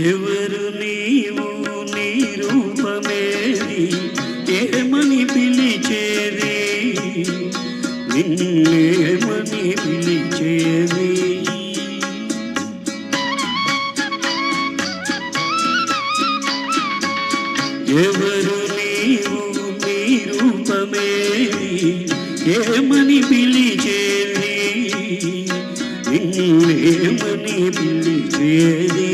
ఎవరు నీవు నీ రూపమేది ఏమని పిలిచేది నిన్నేమని పిలిచేది ఎవరు నీవు నీ రూపమేది ఏమని పిలిచేది నిన్నేమని పిలిచేది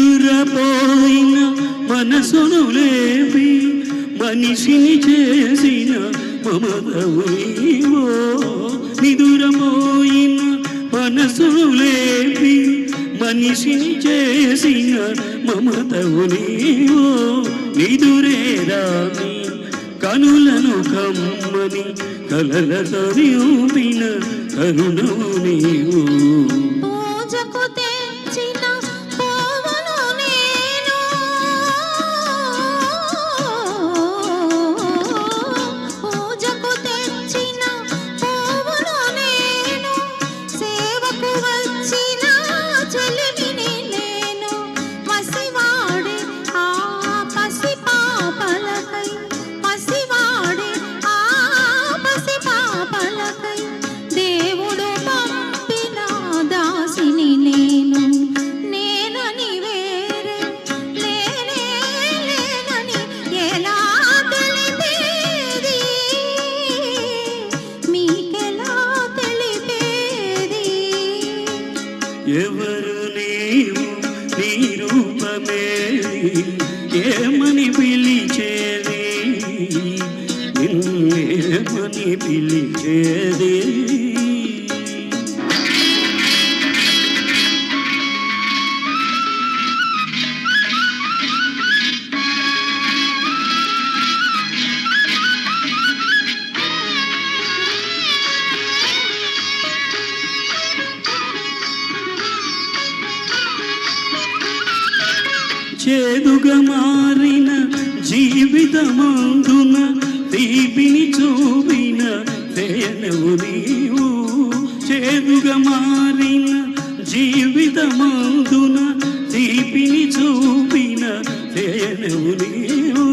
నిదురపోయిన మనసును లేపి మనిషిని చేసిన మమతవు నీవో నిదురపోయిన మనసును లేపి మనిషిని చేసిన మమతవు నీవో నిదురేరాని కనులను కమ్మని కలలతో నింపిన కరుణవు నీవు ఎవరు నీవు నీ రూపమేది ఏమని పిలిచేది నిన్నేమని పిలిచేది చేదుగా మారిన జీవితమందున తీపిని చూపిన తేనెవు నీవు చేదుగా మారిన జీవితమందున తీపిని చూపిన తేనెవు నీవు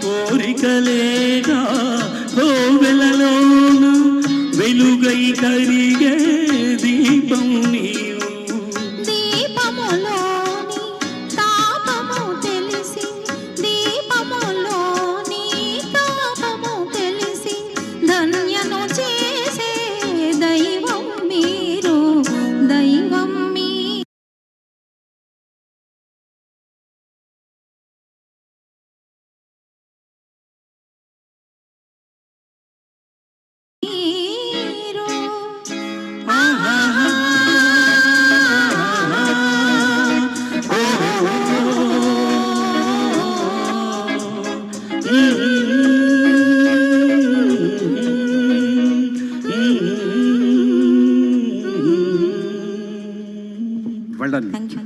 కోరికలేగా కోవెలలోన వెలుగై కరిగే దీపం నీవు దీపములోని తాపము తెలిసి దీపములోని తాపము తెలిసి ధన్యను చేసే దైవం మీరు దైవం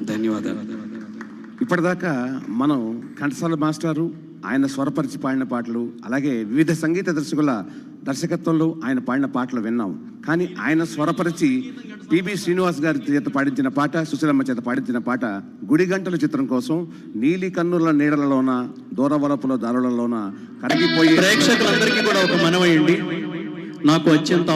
ధన్యవాదాలు. ఇప్పటిదాకా మనం ఘంటసాల మాస్టారు ఆయన స్వరపరిచి పాడిన పాటలు, అలాగే వివిధ సంగీత దర్శకుల దర్శకత్వంలో ఆయన పాడిన పాటలు విన్నాం. కానీ ఆయన స్వరపరిచి పిబి శ్రీనివాస్ గారి చేత పాడించిన పాట, సుశీలమ్మ చేత పాడించిన పాట గుడిగంటల చిత్రం కోసం నీలి కన్నుల నీడలలోన దూరవలపుల దారులలోన కరిగిపోయి ప్రేక్షకులందరికీ కూడా ఒక మనవేయండి. నాకు అత్యంత